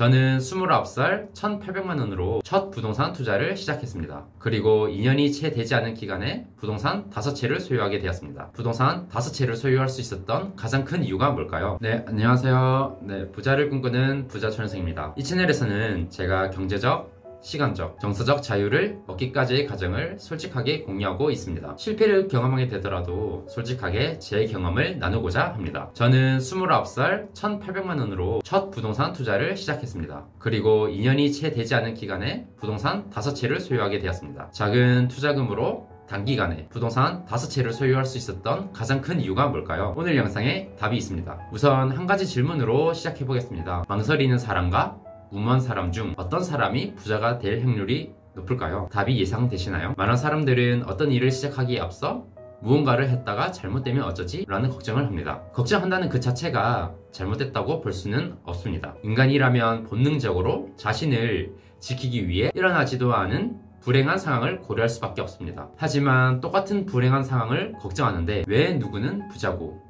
저는 29살 1,800만원으로 첫 부동산 투자를 시작했습니다. 그리고 2년이 채 되지 않은 기간에 부동산 5채를 소유하게 되었습니다. 부동산 5채를 소유할 수 있었던 가장 큰 이유가 뭘까요? 네, 안녕하세요. 부자를 꿈꾸는 부자촌생입니다. 이 채널에서는 제가 경제적, 시간적, 정서적 자유를 얻기까지의 과정을 솔직하게 공유하고 있습니다. 실패를 경험하게 되더라도 솔직하게 제 경험을 나누고자 합니다. 저는 29살 1,800만원으로 첫 부동산 투자를 시작했습니다. 그리고 2년이 채 되지 않은 기간에 부동산 5채를 소유하게 되었습니다. 작은 투자금으로 단기간에 부동산 5채를 소유할 수 있었던 가장 큰 이유가 뭘까요? 오늘 영상에 답이 있습니다. 우선 한 가지 질문으로 시작해 보겠습니다. 망설이는 사람과 무모한 사람 중 어떤 사람이 부자가 될 확률이 높을까요? 답이 예상되시나요? 많은 사람들은 어떤 일을 시작하기에 앞서 무언가를 했다가 잘못되면 어쩌지? 라는 걱정을 합니다. 걱정한다는 그 자체가 잘못됐다고 볼 수는 없습니다. 인간이라면 본능적으로 자신을 지키기 위해 일어나지도 않은 불행한 상황을 고려할 수밖에 없습니다. 하지만 똑같은 불행한 상황을 걱정하는데 왜 누구는 부자고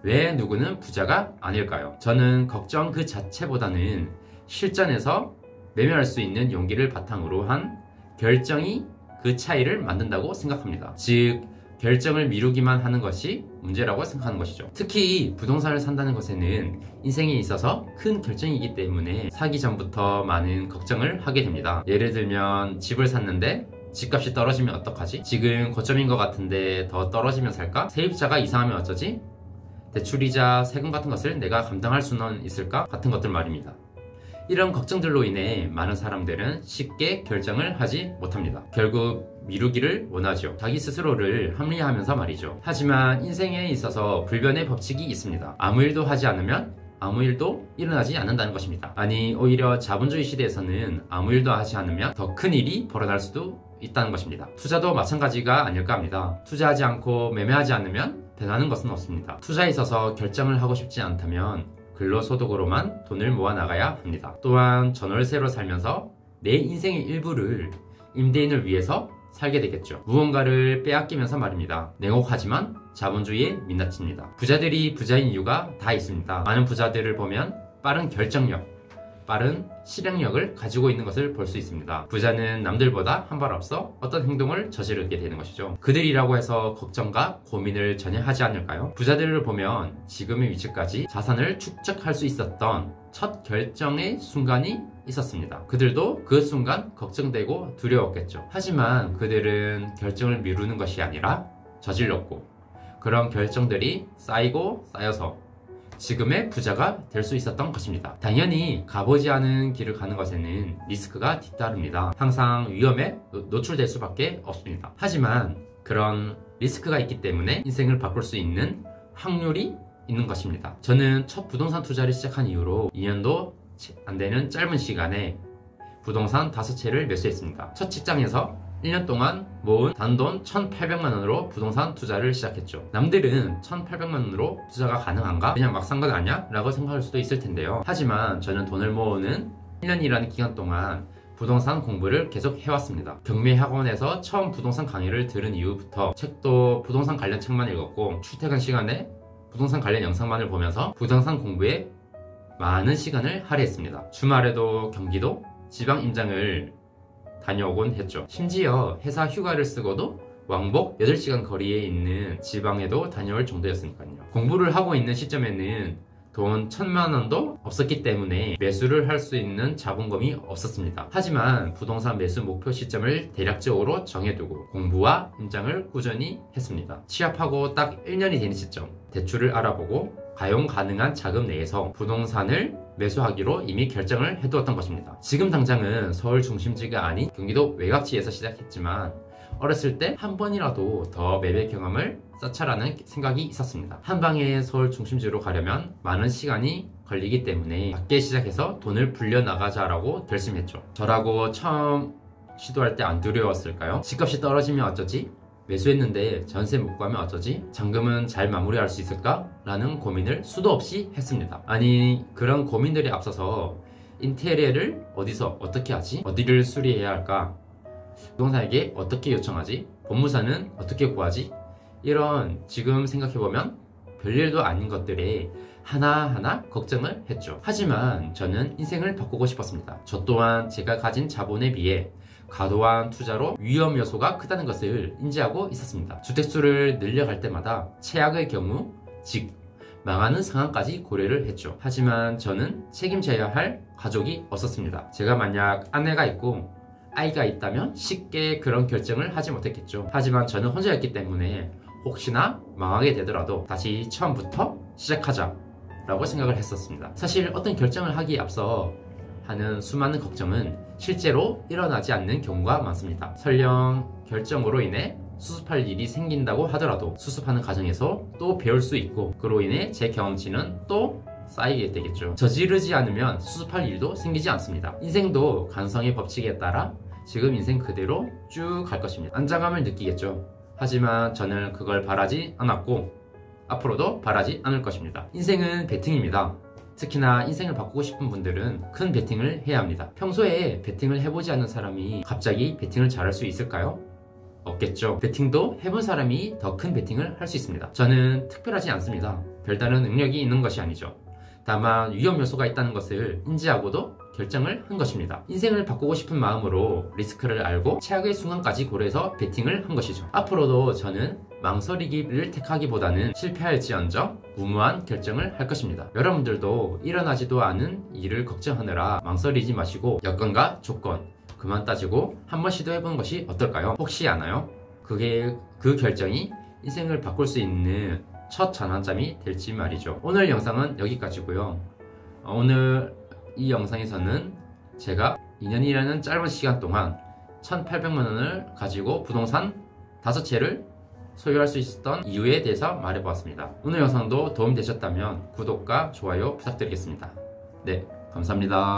왜 누구는 부자가 아닐까요? 저는 걱정 그 자체보다는 실전에서 매매할 수 있는 용기를 바탕으로 한 결정이 그 차이를 만든다고 생각합니다. 즉, 결정을 미루기만 하는 것이 문제라고 생각하는 것이죠. 특히 부동산을 산다는 것에는 인생에 있어서 큰 결정이기 때문에 사기 전부터 많은 걱정을 하게 됩니다. 예를 들면 집을 샀는데 집값이 떨어지면 어떡하지? 지금 고점인 것 같은데 더 떨어지면 살까? 세입자가 이상하면 어쩌지? 대출이자 세금 같은 것을 내가 감당할 수는 있을까? 같은 것들 말입니다. 이런 걱정들로 인해 많은 사람들은 쉽게 결정을 하지 못합니다. 결국 미루기를 원하죠. 자기 스스로를 합리화하면서 말이죠. 하지만 인생에 있어서 불변의 법칙이 있습니다. 아무 일도 하지 않으면 아무 일도 일어나지 않는다는 것입니다. 아니, 오히려 자본주의 시대에서는 아무 일도 하지 않으면 더 큰 일이 벌어날 수도 있다는 것입니다. 투자도 마찬가지가 아닐까 합니다. 투자하지 않고 매매하지 않으면 변하는 것은 없습니다. 투자에 있어서 결정을 하고 싶지 않다면 근로소득으로만 돈을 모아나가야 합니다. 또한 전월세로 살면서 내 인생의 일부를 임대인을 위해서 살게 되겠죠. 무언가를 빼앗기면서 말입니다. 냉혹하지만 자본주의의 민낯입니다. 부자들이 부자인 이유가 다 있습니다. 많은 부자들을 보면 빠른 결정력, 빠른 실행력을 가지고 있는 것을 볼 수 있습니다. 부자는 남들보다 한 발 앞서 어떤 행동을 저지르게 되는 것이죠. 그들이라고 해서 걱정과 고민을 전혀 하지 않을까요? 부자들을 보면 지금의 위치까지 자산을 축적할 수 있었던 첫 결정의 순간이 있었습니다. 그들도 그 순간 걱정되고 두려웠겠죠. 하지만 그들은 결정을 미루는 것이 아니라 저질렀고 그런 결정들이 쌓이고 쌓여서 지금의 부자가 될 수 있었던 것입니다. 당연히 가보지 않은 길을 가는 것에는 리스크가 뒤따릅니다. 항상 위험에 노출될 수밖에 없습니다. 하지만 그런 리스크가 있기 때문에 인생을 바꿀 수 있는 확률이 있는 것입니다. 저는 첫 부동산 투자를 시작한 이후로 2년도 안 되는 짧은 시간에 부동산 5채를 매수했습니다. 첫 직장에서 1년 동안 모은 단돈 1,800만원으로 부동산 투자를 시작했죠. 남들은 1,800만원으로 투자가 가능한가? 그냥 막 산 것 아니야? 라고 생각할 수도 있을 텐데요. 하지만 저는 돈을 모으는 1년이라는 기간 동안 부동산 공부를 계속 해왔습니다. 경매학원에서 처음 부동산 강의를 들은 이후부터 책도 부동산 관련 책만 읽었고 출퇴근 시간에 부동산 관련 영상만을 보면서 부동산 공부에 많은 시간을 할애했습니다. 주말에도 경기도 지방 임장을 다녀오곤 했죠. 심지어 회사 휴가를 쓰고도 왕복 8시간 거리에 있는 지방에도 다녀올 정도였으니까요. 공부를 하고 있는 시점에는 돈 1,000만원도 없었기 때문에 매수를 할 수 있는 자본금이 없었습니다. 하지만 부동산 매수 목표 시점을 대략적으로 정해두고 공부와 임장을 꾸준히 했습니다. 취업하고 딱 1년이 되는 시점 대출을 알아보고 가용 가능한 자금 내에서 부동산을 매수하기로 이미 결정을 해두었던 것입니다. 지금 당장은 서울 중심지가 아닌 경기도 외곽지에서 시작했지만 어렸을 때 한 번이라도 더 매매 경험을 쌓자라는 생각이 있었습니다. 한 방에 서울 중심지로 가려면 많은 시간이 걸리기 때문에 작게 시작해서 돈을 불려나가자라고 결심했죠. 저라고 처음 시도할 때 안 두려웠을까요? 집값이 떨어지면 어쩌지? 매수했는데 전세 못 구하면 어쩌지? 잔금은 잘 마무리할 수 있을까? 라는 고민을 수도 없이 했습니다. 아니, 그런 고민들이 앞서서 인테리어를 어디서 어떻게 하지? 어디를 수리해야 할까? 부동산에게 어떻게 요청하지? 법무사는 어떻게 구하지? 이런 지금 생각해보면 별일도 아닌 것들에 하나하나 걱정을 했죠. 하지만 저는 인생을 바꾸고 싶었습니다. 저 또한 제가 가진 자본에 비해 과도한 투자로 위험 요소가 크다는 것을 인지하고 있었습니다. 주택수를 늘려갈 때마다 최악의 경우 즉 망하는 상황까지 고려를 했죠. 하지만 저는 책임져야 할 가족이 없었습니다. 제가 만약 아내가 있고 아이가 있다면 쉽게 그런 결정을 하지 못했겠죠. 하지만 저는 혼자였기 때문에 혹시나 망하게 되더라도 다시 처음부터 시작하자 라고 생각을 했었습니다. 사실 어떤 결정을 하기에 앞서 하는 수많은 걱정은 실제로 일어나지 않는 경우가 많습니다. 설령 결정으로 인해 수습할 일이 생긴다고 하더라도 수습하는 과정에서 또 배울 수 있고 그로 인해 제 경험치는 또 쌓이게 되겠죠. 저지르지 않으면 수습할 일도 생기지 않습니다. 인생도 관성의 법칙에 따라 지금 인생 그대로 쭉 갈 것입니다. 안정감을 느끼겠죠. 하지만 저는 그걸 바라지 않았고 앞으로도 바라지 않을 것입니다. 인생은 베팅입니다. 특히나 인생을 바꾸고 싶은 분들은 큰 베팅을 해야 합니다. 평소에 베팅을 해보지 않는 사람이 갑자기 베팅을 잘할 수 있을까요? 없겠죠. 베팅도 해본 사람이 더 큰 베팅을 할 수 있습니다. 저는 특별하지 않습니다. 별다른 능력이 있는 것이 아니죠. 다만 위험 요소가 있다는 것을 인지하고도 결정을 한 것입니다. 인생을 바꾸고 싶은 마음으로 리스크를 알고 최악의 순간까지 고려해서 베팅을 한 것이죠. 앞으로도 저는 망설이기를 택하기보다는 실패할지언정 무모한 결정을 할 것입니다. 여러분들도 일어나지도 않은 일을 걱정하느라 망설이지 마시고 여건과 조건 그만 따지고 한번 시도해보는 것이 어떨까요? 혹시 아나요? 그 결정이 인생을 바꿀 수 있는 첫 전환점이 될지 말이죠. 오늘 영상은 여기까지고요. 오늘 이 영상에서는 제가 2년이라는 짧은 시간 동안 1,800만 원을 가지고 부동산 5채를 소유할 수 있었던 이유에 대해서 말해보았습니다. 오늘 영상도 도움되셨다면 구독과 좋아요 부탁드리겠습니다. 네, 감사합니다.